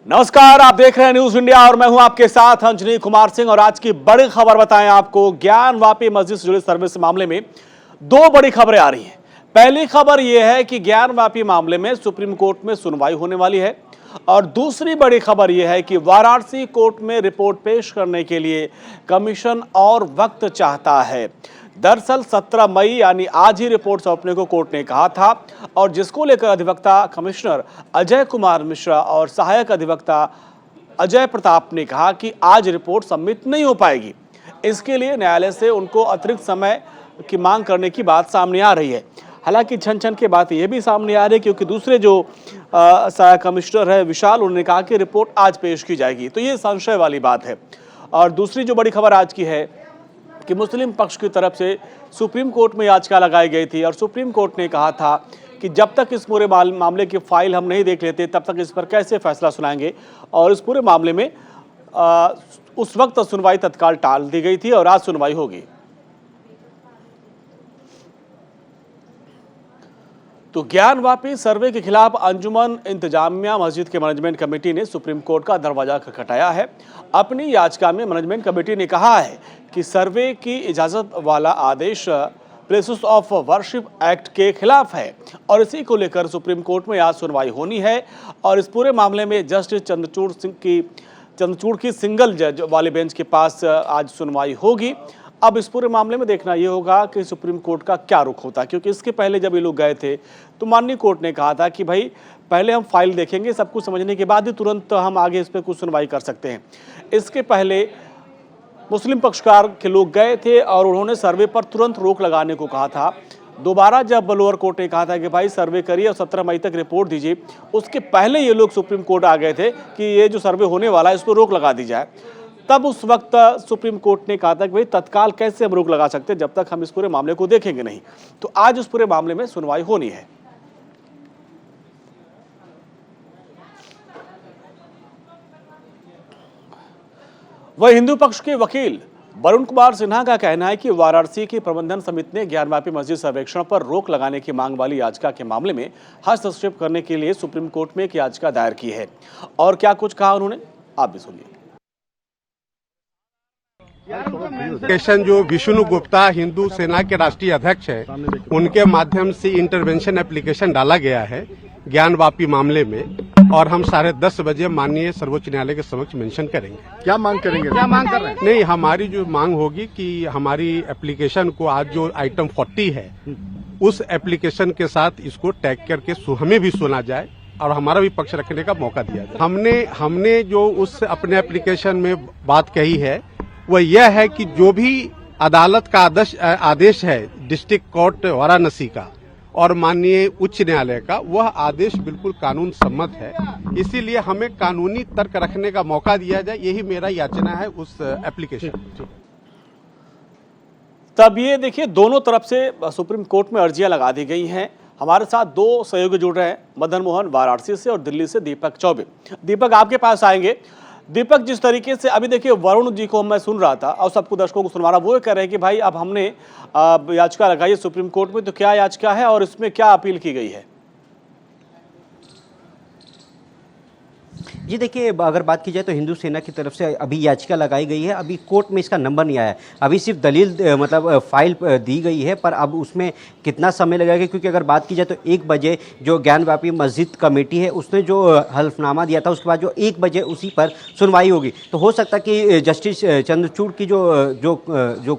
नमस्कार, आप देख रहे हैं न्यूज इंडिया और मैं हूं आपके साथ अंजनी कुमार सिंह। और आज की बड़ी खबर बताएं आपको, ज्ञानवापी मस्जिद से जुड़े सर्वे से मामले में दो बड़ी खबरें आ रही हैं। पहली खबर यह है कि ज्ञानवापी मामले में सुप्रीम कोर्ट में सुनवाई होने वाली है और दूसरी बड़ी खबर यह है कि वाराणसी कोर्ट में रिपोर्ट पेश करने के लिए कमीशन और वक्त चाहता है। दरअसल 17 मई यानी आज ही रिपोर्ट सौंपने को कोर्ट ने कहा था और जिसको लेकर अधिवक्ता कमिश्नर अजय कुमार मिश्रा और सहायक अधिवक्ता अजय प्रताप ने कहा कि आज रिपोर्ट सबमिट नहीं हो पाएगी। इसके लिए न्यायालय से उनको अतिरिक्त समय की मांग करने की बात सामने आ रही है। हालांकि छन की बात यह भी सामने आ रही है क्योंकि दूसरे जो सहायक कमिश्नर है विशाल, उन्होंने कहा कि रिपोर्ट आज पेश की जाएगी, तो ये संशय वाली बात है। और दूसरी जो बड़ी खबर आज की है कि मुस्लिम पक्ष की तरफ से सुप्रीम कोर्ट में याचिका लगाई गई थी और सुप्रीम कोर्ट ने कहा था कि जब तक इस पूरे मामले की फाइल हम नहीं देख लेते तब तक इस पर कैसे फैसला सुनाएंगे। और इस पूरे मामले में उस वक्त सुनवाई तत्काल टाल दी गई थी और आज सुनवाई होगी। तो ज्ञानवापी सर्वे के खिलाफ अंजुमन इंतजामिया मस्जिद के मैनेजमेंट कमेटी ने सुप्रीम कोर्ट का दरवाजा खटखटाया है। अपनी याचिका में मैनेजमेंट कमेटी ने कहा है कि सर्वे की इजाजत वाला आदेश प्लेसेस ऑफ वर्शिप एक्ट के खिलाफ है और इसी को लेकर सुप्रीम कोर्ट में आज सुनवाई होनी है। और इस पूरे मामले में जस्टिस चंद्रचूड़ की सिंगल जज वाले बेंच के पास आज सुनवाई होगी। अब इस पूरे मामले में देखना ये होगा कि सुप्रीम कोर्ट का क्या रुख होता है, क्योंकि इसके पहले जब ये लोग गए थे तो माननीय कोर्ट ने कहा था कि भाई पहले हम फाइल देखेंगे, सब कुछ समझने के बाद ही तुरंत हम आगे इस पर कुछ सुनवाई कर सकते हैं। इसके पहले मुस्लिम पक्षकार के लोग गए थे और उन्होंने सर्वे पर तुरंत रोक लगाने को कहा था। दोबारा जब लोअर कोर्ट ने कहा था कि भाई सर्वे करिए और 17 मई तक रिपोर्ट दीजिए, उसके पहले ये लोग सुप्रीम कोर्ट आ गए थे कि ये जो सर्वे होने वाला है इस पर रोक लगा दी जाए। तब उस वक्त सुप्रीम कोर्ट ने कहा था कि भाई तत्काल कैसे हम रोक लगा सकते हैं जब तक हम इस पूरे मामले को देखेंगे नहीं। तो आज उस पूरे मामले में सुनवाई होनी है। वह हिंदू पक्ष के वकील वरुण कुमार सिन्हा का कहना है कि वाराणसी की प्रबंधन समिति ने ज्ञानवापी मस्जिद सर्वेक्षण पर रोक लगाने की मांग वाली याचिका के मामले में हस्तक्षेप करने के लिए सुप्रीम कोर्ट में एक याचिका दायर की है। और क्या कुछ कहा उन्होंने, आप भी सुनिए। एप्लीकेशन जो विष्णु गुप्ता हिंदू सेना के राष्ट्रीय अध्यक्ष है, उनके माध्यम से इंटरवेंशन एप्लीकेशन डाला गया है ज्ञानवापी मामले में और हम 10:30 बजे माननीय सर्वोच्च न्यायालय के समक्ष मेंशन करेंगे। क्या मांग करेंगे? क्या मांग कर रहे हैं? नहीं, हमारी जो मांग होगी कि हमारी एप्लीकेशन को आज जो आइटम 40 है उस एप्लीकेशन के साथ इसको टैग करके हमें भी सुना जाए और हमारा भी पक्ष रखने का मौका दिया जाए। हमने जो उस अपने एप्लीकेशन में बात कही है वह यह है कि जो भी अदालत का आदेश है डिस्ट्रिक्ट कोर्ट वाराणसी का और माननीय उच्च न्यायालय का, वह आदेश बिल्कुल कानून सम्मत है। इसीलिए हमें कानूनी तर्क रखने का मौका दिया जाए, यही मेरा याचना है उस एप्लीकेशन। तब ये देखिए, दोनों तरफ से सुप्रीम कोर्ट में अर्जियां लगा दी गई हैं। हमारे साथ दो सहयोगी जुड़ रहे हैं, मदन मोहन वाराणसी से और दिल्ली से दीपक चौबे। दीपक, आपके पास आएंगे। दीपक, जिस तरीके से अभी देखिए वरुण जी को मैं सुन रहा था और सबको दर्शकों को सुनवा रहा, वो कह रहे हैं कि भाई अब हमने याचिका लगाई है सुप्रीम कोर्ट में, तो क्या याचिका है और इसमें क्या अपील की गई है? जी देखिए, अगर बात की जाए तो हिंदू सेना की तरफ से अभी याचिका लगाई गई है। अभी कोर्ट में इसका नंबर नहीं आया है, अभी सिर्फ दलील मतलब फाइल दी गई है, पर अब उसमें कितना समय लगेगा, क्योंकि अगर बात की जाए तो 1 बजे जो ज्ञानवापी मस्जिद कमेटी है उसने जो हल्फनामा दिया था उसके बाद जो 1 बजे उसी पर सुनवाई होगी। तो हो सकता है कि जस्टिस चंद्रचूड़ की जो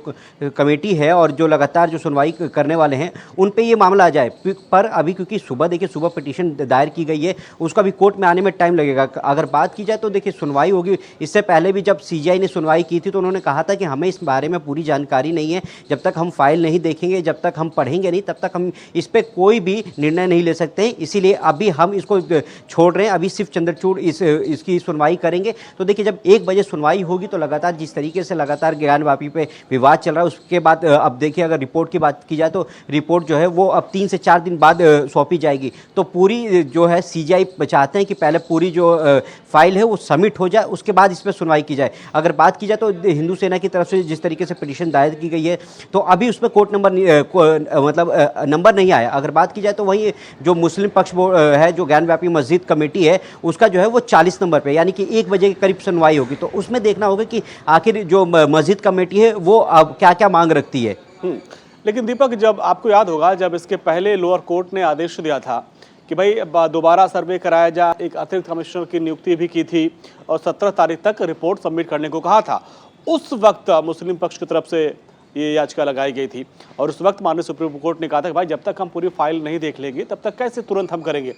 कमेटी है और जो लगातार जो सुनवाई करने वाले हैं उन पर ये मामला आ जाए। पर अभी क्योंकि सुबह पिटीशन दायर की गई है, उसका भी कोर्ट में आने में टाइम लगेगा। अगर बात की जाए तो देखिए सुनवाई होगी। इससे पहले भी जब सीजीआई ने सुनवाई की थी तो उन्होंने कहा था कि हमें इस बारे में पूरी जानकारी नहीं है, जब तक हम फाइल नहीं देखेंगे, जब तक हम पढ़ेंगे नहीं, तब तक हम इस पर कोई भी निर्णय नहीं ले सकते हैं। इसीलिए अभी हम इसको छोड़ रहे हैं, अभी सिर्फ चंद्रचूड़ इसकी सुनवाई करेंगे। तो देखिए, जब 1 बजे सुनवाई होगी तो लगातार जिस तरीके से लगातार ज्ञानवापी पे विवाद चल रहा है, उसके बाद अब देखिए अगर रिपोर्ट की बात की जाए तो रिपोर्ट जो है वो अब 3 से 4 दिन बाद सौंपी जाएगी। तो पूरी जो है सीजीआई चाहते हैं कि पहले पूरी जो फाइल है वो सबमिट हो जाए, उसके बाद इस पर सुनवाई की जाए। अगर बात की जाए तो हिंदू सेना की तरफ से जिस तरीके से पिटीशन दायर की गई है तो अभी उसमें कोर्ट नंबर नंबर नहीं आया। अगर बात की जाए तो वही जो मुस्लिम पक्ष है, जो ज्ञानव्यापी मस्जिद कमेटी है, उसका जो है वो 40 नंबर पे, यानी कि 1 बजे के करीब सुनवाई होगी। तो उसमें देखना होगा कि आखिर जो मस्जिद कमेटी है वो अब क्या क्या मांग रखती है। लेकिन दीपक, जब आपको याद होगा, जब इसके पहले लोअर कोर्ट ने आदेश दिया था कि भाई दोबारा सर्वे कराया जाए, एक अतिरिक्त कमिश्नर की नियुक्ति भी की थी और 17 तारीख तक रिपोर्ट सबमिट करने को कहा था। उस वक्त मुस्लिम पक्ष की तरफ से ये याचिका लगाई गई थी और उस वक्त माननीय सुप्रीम कोर्ट ने कहा था कि भाई जब तक हम पूरी फाइल नहीं देख लेंगे तब तक कैसे तुरंत हम करेंगे।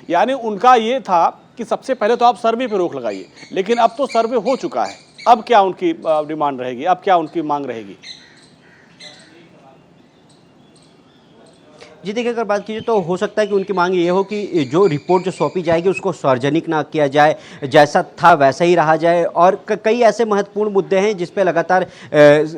यानी उनका ये था कि सबसे पहले तो आप सर्वे पे रोक लगाइए, लेकिन अब तो सर्वे हो चुका है, अब क्या उनकी डिमांड रहेगी, अब क्या उनकी मांग रहेगी? जी देखिए, अगर बात कीजिए तो हो सकता है कि उनकी मांग ये हो कि जो रिपोर्ट जो सौंपी जाएगी उसको सार्वजनिक ना किया जाए, जैसा था वैसा ही रहा जाए। और कई ऐसे महत्वपूर्ण मुद्दे हैं जिस पे लगातार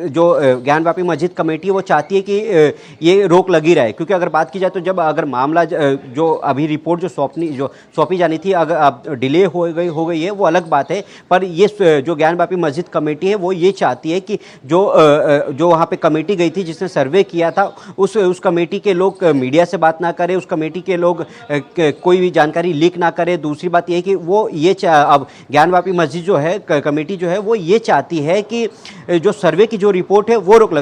जो ज्ञानव्यापी मस्जिद कमेटी है वो चाहती है कि ये रोक लगी रहे। क्योंकि अगर बात की जाए तो जब अगर मामला जो अभी रिपोर्ट जो सौंपी जानी थी अगर अब डिले हो गई है वो अलग बात है, पर ये जो ज्ञानव्यापी मस्जिद कमेटी है वो ये चाहती है कि जो वहाँ पे कमेटी गई थी जिसने सर्वे किया था उस कमेटी के लोग मीडिया से बात ना करें, उस कमेटी के लोग कोई भी जानकारी लीक ना करें। दूसरी बात यह है कि वो ये अब ज्ञानव्यापी मस्जिद जो है कमेटी जो है वो ये चाहती है कि जो सर्वे की जो रिपोर्ट है वो रोक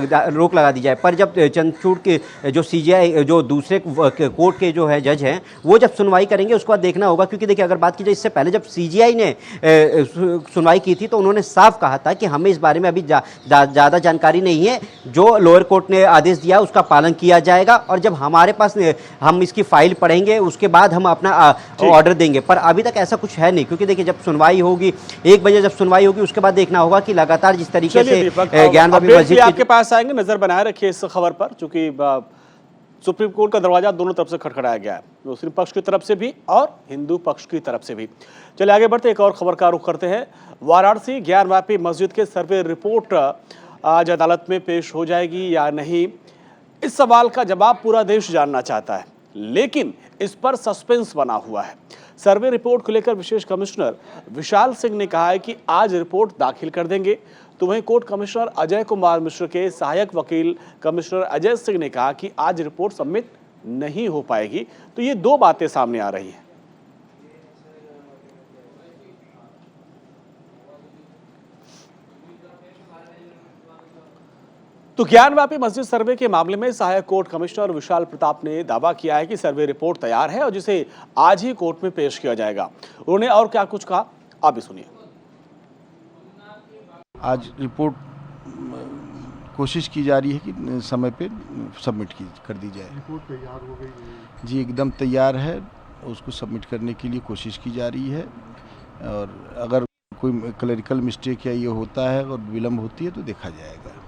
लगा दी जाए। पर जब चंद्रचूड़ के जो सीजीआई जो दूसरे कोर्ट के जो है जज हैं वो जब सुनवाई करेंगे उसके बाद देखना होगा। क्योंकि देखिए, अगर बात की जाए इससे पहले जब सीजीआई ने सुनवाई की थी तो उन्होंने साफ कहा था कि हमें इस बारे में अभी ज़्यादा जानकारी नहीं है, जो लोअर कोर्ट ने आदेश दिया उसका पालन किया जाएगा और जब हमारे पास हम इसकी फाइल पढ़ेंगे उसके बाद हम अपना ऑर्डर देंगे। पर अभी तक ऐसा कुछ है नहीं, क्योंकि देखिए जब सुनवाई होगी 1 बजे जब सुनवाई होगी उसके बाद देखना होगा कि लगातार जिस तरीके से ज्ञानव्यापी मस्जिद आपके पास आएंगे, नजर बनाए रखिए इस खबर पर, चूंकि सुप्रीम कोर्ट का दरवाजा दोनों तरफ से खटखटाया गया है, मुस्लिम पक्ष की तरफ से भी और हिंदू पक्ष की तरफ से भी। चलिए आगे बढ़ते एक और खबर का रुख करते हैं। वाराणसी ज्ञानव्यापी मस्जिद के सर्वे रिपोर्ट आज अदालत में पेश हो जाएगी या नहीं, इस सवाल का जवाब पूरा देश जानना चाहता है, लेकिन इस पर सस्पेंस बना हुआ है। सर्वे रिपोर्ट को लेकर विशेष कमिश्नर विशाल सिंह ने कहा है कि आज रिपोर्ट दाखिल कर देंगे, तो वहीं कोर्ट कमिश्नर अजय कुमार मिश्र के सहायक वकील कमिश्नर अजय सिंह ने कहा कि आज रिपोर्ट सबमिट नहीं हो पाएगी। तो ये दो बातें सामने आ रही हैं। तो ज्ञानव्यापी मस्जिद सर्वे के मामले में सहायक कोर्ट कमिश्नर विशाल प्रताप ने दावा किया है कि सर्वे रिपोर्ट तैयार है और जिसे आज ही कोर्ट में पेश किया जाएगा। उन्होंने और क्या कुछ कहा, आप भी सुनिए। आज रिपोर्ट कोशिश की जा रही है कि समय पे सबमिट कर दी जाए। रिपोर्ट तैयार हो गई है जी, एकदम तैयार है, उसको सबमिट करने के लिए कोशिश की जा रही है और अगर कोई क्लरिकल मिस्टेक या ये होता है और विलम्ब होती है तो देखा जाएगा।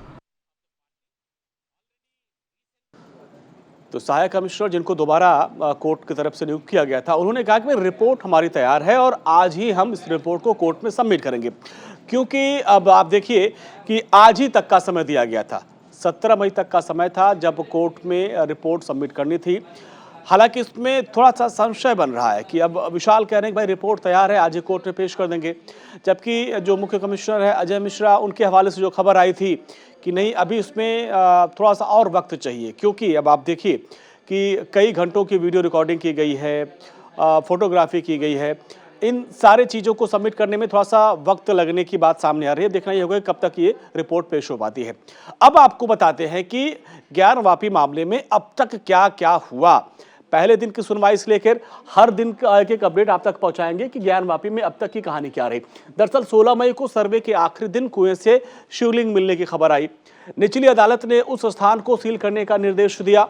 तो सहायक कमिश्नर जिनको दोबारा कोर्ट की तरफ से नियुक्त किया गया था, उन्होंने कहा कि रिपोर्ट हमारी तैयार है और आज ही हम इस रिपोर्ट को कोर्ट में सबमिट करेंगे। क्योंकि अब आप देखिए कि आज ही तक का समय दिया गया था, 17 मई तक का समय था जब कोर्ट में रिपोर्ट सबमिट करनी थी। हालांकि इसमें थोड़ा सा संशय बन रहा है कि अब विशाल कह रहे हैं कि भाई रिपोर्ट तैयार है, आज ही कोर्ट में पेश कर देंगे, जबकि जो मुख्य कमिश्नर है अजय मिश्रा, उनके हवाले से जो खबर आई थी कि नहीं अभी इसमें थोड़ा सा और वक्त चाहिए। क्योंकि अब आप देखिए कि कई घंटों की वीडियो रिकॉर्डिंग की गई है, फोटोग्राफी की गई है, इन सारे चीज़ों को सबमिट करने में थोड़ा सा वक्त लगने की बात सामने आ रही है। देखना ये होगा कब तक ये रिपोर्ट पेश हो पाती है। अब आपको बताते हैं कि ज्ञानव्यापी मामले में अब तक क्या क्या हुआ। पहले दिन की सुनवाई से लेकर हर दिन का एक अपडेट आप तक पहुंचाएंगे कि ज्ञानव्यापी में अब तक की कहानी क्या रही। दरअसल 16 मई को सर्वे के आखिरी दिन कुएं से शिवलिंग मिलने की खबर आई। निचली अदालत ने उस स्थान को सील करने का निर्देश दिया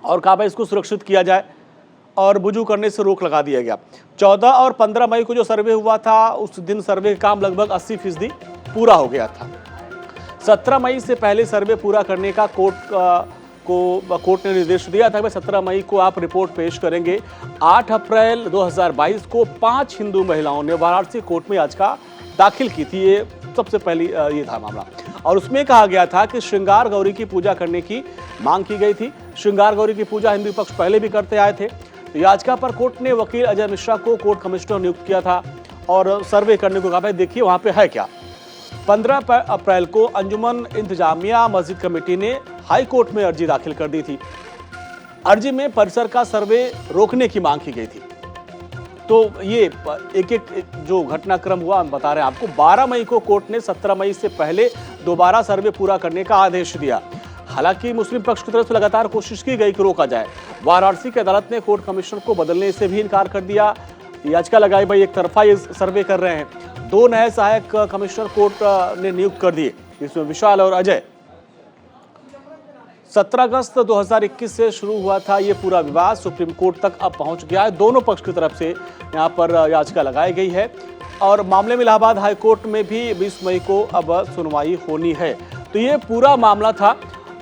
और कहा भाई इसको सुरक्षित किया जाए और बुझू करने से रोक लगा दिया गया। 14 और 15 मई को जो सर्वे हुआ था उस दिन सर्वे का काम लगभग 80% पूरा हो गया था। 17 मई से पहले सर्वे पूरा करने का कोर्ट ने निर्देश दिया था कि 17 मई को आप रिपोर्ट पेश करेंगे। 8 अप्रैल 2022 को 5 हिंदू महिलाओं ने वाराणसी कोर्ट में याचिका दाखिल की थी। ये सबसे पहली ये था मामला और उसमें कहा गया था कि श्रृंगार गौरी की पूजा करने की मांग की गई थी। श्रृंगार गौरी की पूजा हिंदू पक्ष पहले भी करते आए थे। तो याचिका पर कोर्ट ने वकील अजय मिश्रा को कोर्ट कमिश्नर नियुक्त किया था और सर्वे करने को कहा। भाई देखिए वहां पे है क्या। 15 अप्रैल को अंजुमन इंतजामिया मस्जिद कमेटी ने हाई कोर्ट में अर्जी दाखिल कर दी थी। अर्जी में परिसर का सर्वे रोकने की मांग की गई थी। तो ये एक एक जो घटनाक्रम हुआ हम बता रहे हैं आपको। 12 मई को कोर्ट ने 17 मई से पहले दोबारा सर्वे पूरा करने का आदेश दिया। हालांकि मुस्लिम पक्ष की तरफ से लगातार कोशिश की गई कि रोका जाए। वाराणसी की अदालत ने कोर्ट कमिश्नर को बदलने से भी इनकार कर दिया। याचिका लगाई भाई एक तरफा ये सर्वे कर रहे हैं। 2 नए सहायक कमिश्नर कोर्ट ने नियुक्त कर दिए, इसमें विशाल और अजय। 17 अगस्त 2021 से शुरू हुआ था ये पूरा विवाद, सुप्रीम कोर्ट तक अब पहुंच गया है। दोनों पक्ष की तरफ से यहाँ पर याचिका लगाई गई है और मामले में इलाहाबाद हाई कोर्ट में भी 20 मई को अब सुनवाई होनी है। तो ये पूरा मामला था।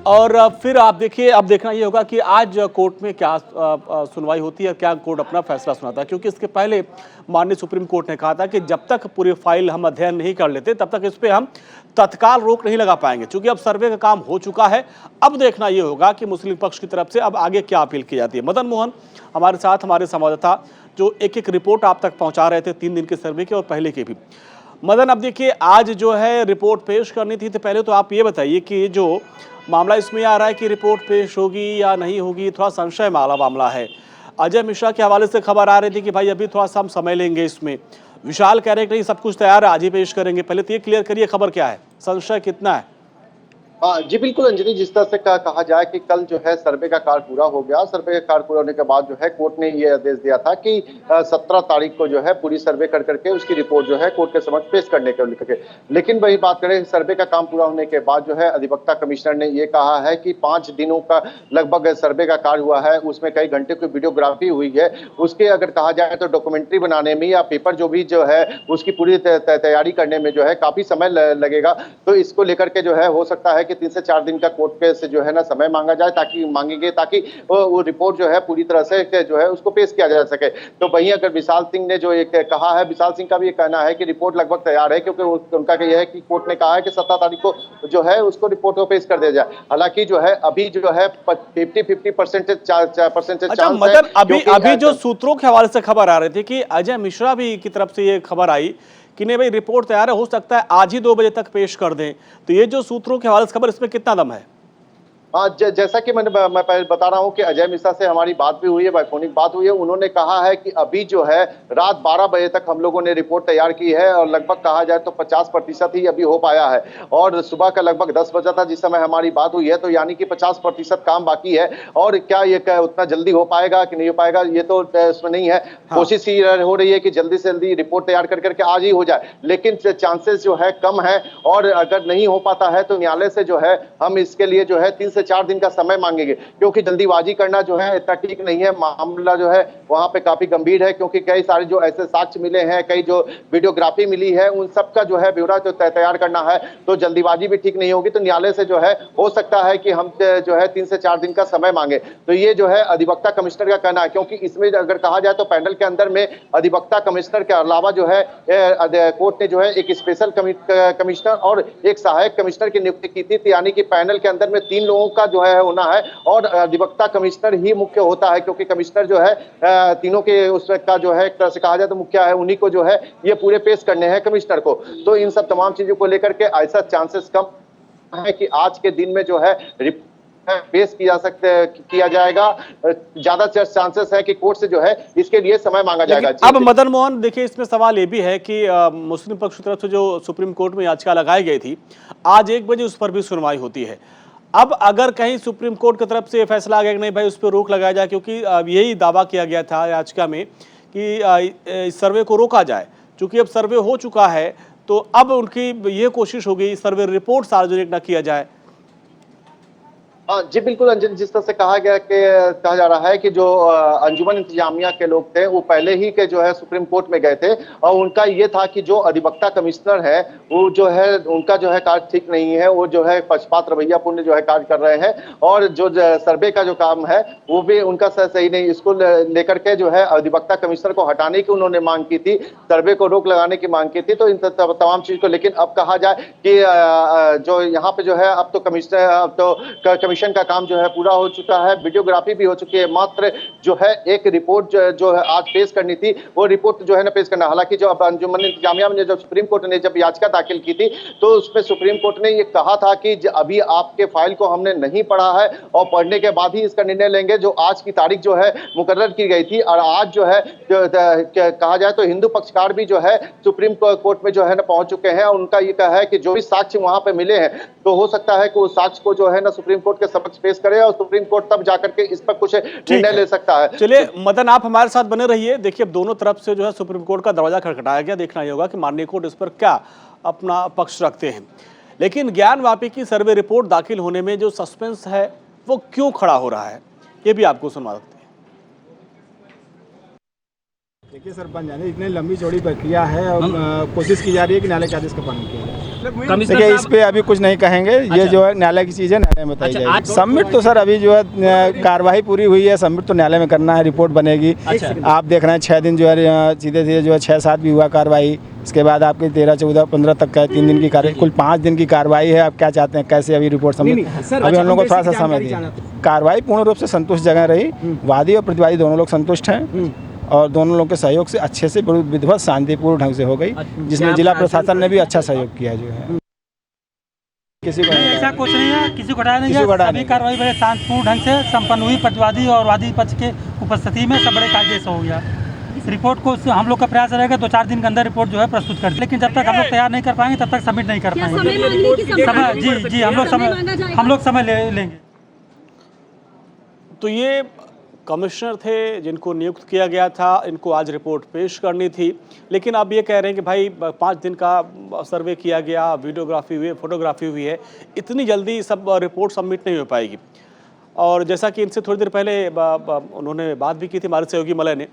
और फिर आप देखिए, अब देखना ये होगा कि आज कोर्ट में क्या सुनवाई होती है, क्या कोर्ट अपना फैसला सुनाता है। क्योंकि इसके पहले माननीय सुप्रीम कोर्ट ने कहा था कि जब तक पूरी फाइल हम अध्ययन नहीं कर लेते तब तक इस पे हम तत्काल रोक नहीं लगा पाएंगे। क्योंकि अब सर्वे का काम हो चुका है। अब देखना ये होगा कि मुस्लिम पक्ष की तरफ से अब आगे क्या अपील की जाती है। मदन मोहन हमारे साथ, हमारे संवाददाता जो एक एक रिपोर्ट आप तक पहुंचा रहे थे 3 दिन के सर्वे के और पहले के भी। मदन, अब देखिए आज जो है रिपोर्ट पेश करनी थी, तो पहले तो आप ये बताइए कि जो मामला इसमें आ रहा है कि रिपोर्ट पेश होगी या नहीं होगी, थोड़ा संशय वाला मामला है। अजय मिश्रा के हवाले से खबर आ रही थी कि भाई अभी थोड़ा सा हम समय लेंगे इसमें। विशाल कह रहे हैं कि नहीं सब कुछ तैयार है, आज ही पेश करेंगे। पहले तो ये क्लियर करिए खबर क्या है, संशय कितना है? जी बिल्कुल अंजलि, जिस तरह से कहा जाए कि कल जो है सर्वे का कार्य पूरा हो गया। सर्वे का कार्य पूरा होने के बाद जो है कोर्ट ने ये आदेश दिया था कि 17 तारीख को जो है पूरी सर्वे कर करके उसकी रिपोर्ट जो है कोर्ट के समक्ष पेश करने के लिए। लेकिन वही बात करें, सर्वे का काम पूरा होने के बाद जो है अधिवक्ता कमिश्नर ने ये कहा है कि 5 दिनों का लगभग सर्वे का कार्य हुआ है, उसमें कई घंटे की वीडियोग्राफी हुई है। उसके अगर कहा जाए तो डॉक्यूमेंट्री बनाने में या पेपर जो भी जो है उसकी पूरी तैयारी करने में जो है काफी समय लगेगा। तो इसको लेकर के जो है हो सकता है कि 3 से 4 दिन का कोर्ट के से जो है ना समय मांगा जाए, ताकि वो रिपोर्ट जो है पूरी तरह से जो है उसको पेश किया जा सके। तो वहीं अगर विशाल सिंह ने जो एक कहा है, विशाल सिंह का भी ये कहना है कि रिपोर्ट लगभग तैयार है, क्योंकि उनका यह है कि कोर्ट ने कहा है कि 17 तारीख को जो है उसको रिपोर्ट को पेश कर दिया जाए। हालांकि जो है अभी जो है 50% अच्छा मदन, अभी जो सूत्रों के हवाले से खबर आ रही थी कि अजय मिश्रा भी की तरफ से ये खबर आई कि नहीं भाई रिपोर्ट तैयार है, हो सकता है आज ही 2 बजे तक पेश कर दें। तो ये जो सूत्रों के हवाले से खबर, इसमें कितना दम है? जैसा कि मैं पहले बता रहा हूं कि अजय मिश्रा से हमारी बात भी हुई है, फोनिक बात हुई है। उन्होंने कहा है कि अभी जो है रात 12 बजे तक हम लोगों ने रिपोर्ट तैयार की है और लगभग कहा जाए तो 50% ही अभी हो पाया है। और सुबह का लगभग 10 बजा था जिस समय हमारी बात हुई है, तो यानी कि 50% काम बाकी है। और क्या ये उतना जल्दी हो पाएगा कि नहीं हो पाएगा, ये तो उसमें नहीं है। कोशिश ही हो रही है कि जल्दी से जल्दी रिपोर्ट तैयार करके आज ही हो जाए, लेकिन चांसेस जो है कम है। और अगर नहीं हो पाता है तो न्यायालय से जो है हम इसके लिए जो है 3 से 4 दिन का समय मांगेंगे, क्योंकि जल्दीबाजी करना जो है इतना ठीक नहीं है। मामला जो है वहां पे काफी गंभीर है, क्योंकि कई सारे जो ऐसे साक्ष्य मिले हैं, कई जो वीडियोग्राफी मिली है, उन सब का जो है ब्यौरा जो तैयार करना है। तो जल्दीबाजी भी ठीक नहीं होगी। तो न्यायालय से जो है हो सकता है कि हम जो है 3 से 4 दिन का समय मांगे। तो ये जो है अधिवक्ता कमिश्नर का कहना है, क्योंकि इसमें अगर कहा जाए तो पैनल के अंदर में अधिवक्ता कमिश्नर के अलावा जो है कोर्ट ने जो है एक स्पेशल कमिश्नर और एक सहायक कमिश्नर की नियुक्ति की थी। यानी कि पैनल के अंदर में 3 लोगों का जो है होना है और अधिवक्ता कमिश्नर ही मुख्य होता है, क्योंकि कमिश्नर जो है तीनों के उसका जो है एक तरह से कहा जाए तो मुख्य है, उन्हीं को जो है ये पूरे पेश करने हैं कमिश्नर को। तो इन सब तमाम चीजों को लेकर के ऐसा चांसेस कम है कि आज के दिन में जो है पेश किया जाएगा। ज्यादा चांसेस है कि कोर्ट से जो है इसके लिए समय मांगा जाएगा। अब मदन मोहन देखिए, इसमें सवाल ये भी है कि मुस्लिम पक्ष की तरफ से जो सुप्रीम कोर्ट में याचिका लगाई गई थी, आज 1 बजे उस पर भी सुनवाई होती है। अब अगर कहीं सुप्रीम कोर्ट की तरफ से फैसला आ गया कि नहीं भाई उस पर रोक लगाया जाए, क्योंकि यही दावा किया गया था याचिका में कि इस सर्वे को रोका जाए, क्योंकि अब सर्वे हो चुका है, तो अब उनकी ये कोशिश होगी सर्वे रिपोर्ट सार्वजनिक न किया जाए। जी बिल्कुल अंजन, जिस तरह से कहा जा रहा है कि जो अंजुमन इंतजामिया के लोग थे वो पहले ही के जो है सुप्रीम कोर्ट में गए थे और उनका ये था कि जो अधिवक्ता कमिश्नर है वो जो है उनका जो है कार्य ठीक नहीं है, वो जो है पक्षपात रवैयापूर्ण जो है कार्य कर रहे हैं और जो सर्वे का जो काम है वो भी उनका सही नहीं। इसको लेकर के जो है अधिवक्ता कमिश्नर को हटाने की उन्होंने मांग की थी, सर्वे को रोक लगाने की मांग की थी। तो इन तमाम चीज को, लेकिन अब कहा जाए कि जो यहाँ पे जो है अब तो कमिश्नर कमीशन का काम जो है पूरा हो चुका है, वीडियोग्राफी भी हो चुकी है। मात्र जो है एक रिपोर्ट जो है आज पेश करनी थी, वो रिपोर्ट जो है ना पेश करना। हालांकि जो अब अंजुमन इंतजामिया ने जब सुप्रीम कोर्ट ने जब याचिका दाखिल की थी, तो उसमें सुप्रीम कोर्ट ने ये कहा था कि अभी आपके फाइल को हमने नहीं पढ़ा है और पढ़ने के बाद ही इसका निर्णय लेंगे। जो आज की तारीख जो है मुकर्रर की गई थी, और आज जो है कहा जाए तो हिंदू पक्षकार भी जो है सुप्रीम कोर्ट में जो है ना पहुंच चुके हैं। उनका ये कहा है कि जो भी साक्ष्य वहां पे मिले हैं, तो हो सकता है कि उस साक्ष्य को जो है ना सुप्रीम कोर्ट के समक्ष पेश करे और सुप्रीम कोर्ट तब जाकर के इस पर कुछ निर्णय ले सकता है। चलिए मदन, आप हमारे साथ बने रहिए। देखिए अब दोनों तरफ से जो है सुप्रीम कोर्ट का दरवाजा खटखटाया गया, देखना ये होगा कि माननीय कोर्ट इस पर क्या अपना पक्ष रखते हैं। लेकिन ज्ञानवापी की सर्वे रिपोर्ट दाखिल होने में जो सस्पेंस है वो क्यों खड़ा हो रहा है, ये भी आपको सुनवा सकते हैं। देखिए सरपंच जाने इतनी लंबी चौड़ी प्रक्रिया है और कोशिश की जा रही है कि न्यायालय के आदेश का पालन किया जाए। देखिए इस पे अभी कुछ नहीं कहेंगे। ये जो है न्यायालय की चीज़ है, न्यायालय में बताई जाएगी। सबमिट तो सर अभी जो है कार्रवाई पूरी हुई है, सबमिट तो न्यायालय में करना है, रिपोर्ट बनेगी। आप देख रहे हैं 6 दिन जो है सीधे सीधे जो है 6-7 भी हुआ कार्रवाई। इसके बाद आपकी 13, 14, 15 तक का 3 दिन की कार्रवाई, कुल 5 दिन की कार्रवाई है। आप क्या चाहते हैं, कैसे अभी रिपोर्ट सबमिट? अभी हम लोगों को थोड़ा सा समय दिया। कार्रवाई पूर्ण रूप से संतुष्टजनक रही, वादी और प्रतिवादी दोनों लोग संतुष्ट हैं और दोनों लोगों के सहयोग से अच्छे से विधिवत शांतिपूर्ण ढंग से हो गई, जिसमें जिला प्रशासन ने भी अच्छा सहयोग किया जो है। किसी को ऐसा कुछ नहीं है, किसी को हटाया नहीं है। सभी कार्रवाई बड़े शांतिपूर्ण ढंग से संपन्न हुई। प्रतिवादी और वादी पक्ष के उपस्थिति में सब बड़े कायदे से हो गया। इस रिपोर्ट को हम लोग का प्रयास रहेगा 2-4 दिन के अंदर रिपोर्ट जो है प्रस्तुत कर, लेकिन जब तक हम लोग तैयार नहीं कर पाएंगे तब तक सबमिट नहीं कर पाएंगे। समय जी हम लोग समय लेंगे। तो ये कमिश्नर थे जिनको नियुक्त किया गया था, इनको आज रिपोर्ट पेश करनी थी, लेकिन अब ये कह रहे हैं कि भाई 5 दिन का सर्वे किया गया, वीडियोग्राफी हुई है, फोटोग्राफी हुई है, इतनी जल्दी सब रिपोर्ट सबमिट नहीं हो पाएगी। और जैसा कि इनसे थोड़ी देर पहले उन्होंने बात भी की थी हमारे सहयोगी मलय ने,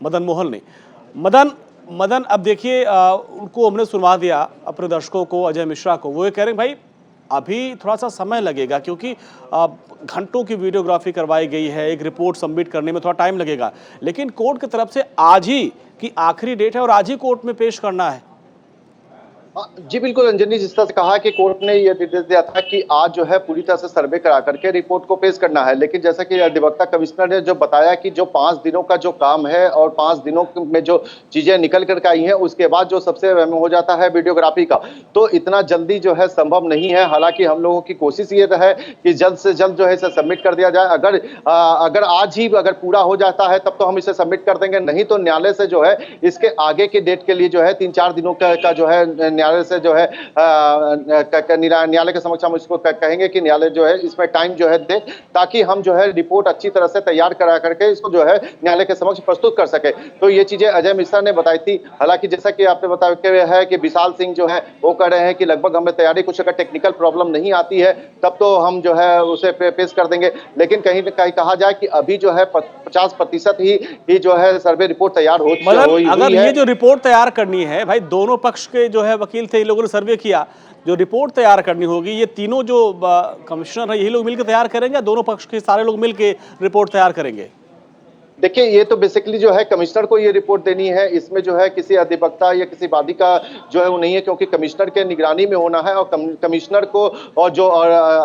मदन मोहन ने। मदन अब देखिए उनको हमने सुनवा दिया, अपने दर्शकों को, अजय मिश्रा को। वो ये कह रहे हैं भाई अभी थोड़ा सा समय लगेगा, क्योंकि घंटों की वीडियोग्राफी करवाई गई है, एक रिपोर्ट सबमिट करने में थोड़ा टाइम लगेगा, लेकिन कोर्ट की तरफ से आज ही की आखिरी डेट है और आज ही कोर्ट में पेश करना है। जी बिल्कुल अंजनी, जिस तरह से कहा कि कोर्ट ने यह निर्देश दिया था कि आज जो है पूरी तरह से सर्वे करा करके रिपोर्ट को पेश करना है, लेकिन जैसा कि अधिवक्ता कमिश्नर ने जो बताया कि जो 5 दिनों का जो काम है और 5 दिनों में जो चीजें निकल कर आई हैं, उसके बाद जो सबसे अहम हो जाता है वीडियोग्राफी का, तो इतना जल्दी जो है संभव नहीं है। हालांकि हम लोगों की कोशिश ये है कि जल्द से जल्द जो है इसे सबमिट कर दिया जाए। अगर आज ही अगर पूरा हो जाता है तब तो हम इसे सबमिट कर देंगे, नहीं तो न्यायालय से जो है इसके आगे की डेट के लिए जो है 3-4 दिनों का जो है न्यायालय से जो है न्यायालय के समक्ष हम इसको कहेंगे कि न्यायालय जो है इसमें टाइम जो है दे, ताकि हम जो है रिपोर्ट अच्छी तरह से तैयार करा करके इसको जो है न्यायालय के समक्ष प्रस्तुत कर सके। तो ये चीजें अजय मिश्रा ने बताई थी। हालांकि जैसा कि आपने बताया है कि विशाल सिंह जो है वो कह रहे हैं कि लगभग हमें तैयारी, कुछ अगर टेक्निकल प्रॉब्लम नहीं आती है तब तो हम जो है उसे पेश कर देंगे, लेकिन कहीं न कहीं कहा जाए कि अभी जो है 50% ही जो है सर्वे रिपोर्ट तैयार हो मतलब अगर ये जो रिपोर्ट तैयार करनी है भाई, दोनों पक्ष के जो है वकील थे, लोगों ने सर्वे किया, जो रिपोर्ट तैयार करनी होगी ये तीनों जो कमिश्नर है यही लोग मिलकर तैयार करेंगे, दोनों पक्ष के सारे लोग मिलकर रिपोर्ट तैयार करेंगे? देखिए ये तो बेसिकली जो है कमिश्नर को ये रिपोर्ट देनी है, इसमें जो है किसी अधिवक्ता या किसी वादी का जो है वो नहीं है, क्योंकि कमिश्नर के निगरानी में होना है। और कमिश्नर को और जो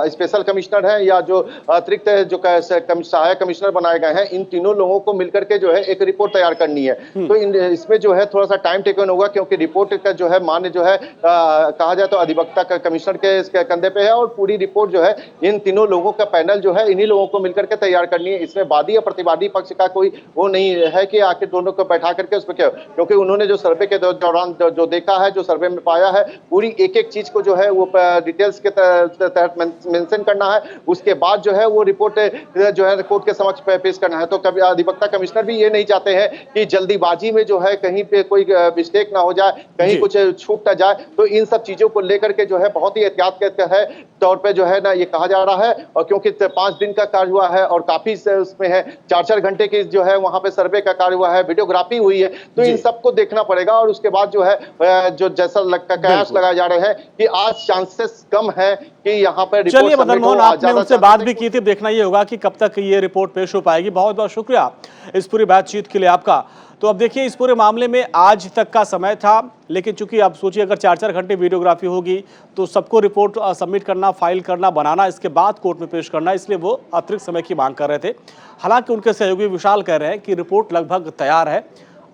स्पेशल कमिश्नर है या जो अतिरिक्त जो सहायक कमिश्नर बनाए गए हैं, इन तीनों लोगों को मिलकर के जो है एक रिपोर्ट तैयार करनी है। तो इसमें जो है थोड़ा सा टाइम टेकन होगा, क्योंकि रिपोर्ट का जो है मान्य जो है कहा जाए तो अधिवक्ता का कमिश्नर के इसके कंधे पे है, और पूरी रिपोर्ट जो है इन तीनों लोगों का पैनल जो है इन्हीं लोगों को मिलकर के तैयार करनी है। इसमें वादी या प्रतिवादी पक्ष का वो नहीं है कि आखिर दोनों को बैठा करके उसमें क्या, क्योंकि उन्होंने जो सर्वे के दौरान जो देखा है, जो सर्वे में पाया है, पूरी एक चीज को जो है वो डिटेल्स के तहत मेंशन करना है। उसके बाद जो है वो रिपोर्ट जो है कोर्ट के समक्ष पेश करना है। तो कभी अधिवक्ता कमिश्नर भी ये नहीं चाहते हैं कि जल्दीबाजी में जो है कहीं पे कोई मिस्टेक ना हो जाए, कहीं कुछ छूट ना जाए। तो इन सब चीजों को लेकर के जो है बहुत ही एहतियात के है तौर पे जो है ना ये कहा जा रहा है। और क्योंकि 5 दिन का कार्य हुआ है और काफी उसमें है 4-4 घंटे की जो है वहां पे सर्वे का कार्य हुआ है, वीडियोग्राफी हुई है, तो इन सबको देखना पड़ेगा। और उसके बाद जो है जो जैसा कयास लगाए जा रहे हैं कि आज चांसेस कम है कि यहाँ पर रिपोर्ट। चलिए मदन मोहन, आपने उनसे बात भी की थी, देखना ये होगा कि कब तक ये रिपोर्ट पेश हो पाएगी। बहुत बहुत शुक्रिया इस पूरी बातचीत के लिए आपका। तो अब देखिए इस पूरे मामले में आज तक का समय था, लेकिन चूंकि आप सोचिए अगर 4-4 घंटे वीडियोग्राफी होगी तो सबको रिपोर्ट सबमिट करना, फाइल करना, बनाना, इसके बाद कोर्ट में पेश करना, इसलिए वो अतिरिक्त समय की मांग कर रहे थे। हालांकि उनके सहयोगी विशाल कह रहे हैं कि रिपोर्ट लगभग तैयार है,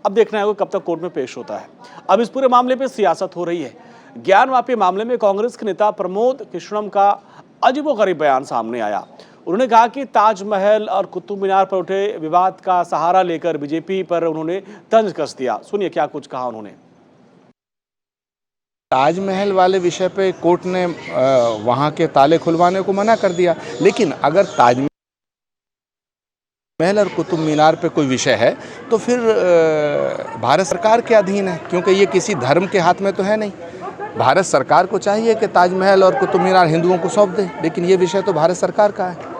अब देखना है कब तक कोर्ट में पेश होता है। अब इस पूरे मामले पर सियासत हो रही है। ज्ञानवापी मामले में कांग्रेस के नेता प्रमोद कृष्णम का अजीबोगरीब बयान सामने आया। उन्होंने कहा कि ताजमहल और कुतुब मीनार पर उठे विवाद का सहारा लेकर बीजेपी पर उन्होंने तंज कस दिया। सुनिए क्या कुछ कहा उन्होंने। ताजमहल वाले विषय पे कोर्ट ने वहाँ के ताले खुलवाने को मना कर दिया, लेकिन अगर ताजमहल और कुतुब मीनार पे कोई विषय है तो फिर भारत सरकार के अधीन है, क्योंकि ये किसी धर्म के हाथ में तो है नहीं। भारत सरकार को चाहिए कि ताजमहल और कुतुब मीनार हिंदुओं को सौंप दे, लेकिन ये विषय तो भारत सरकार का है।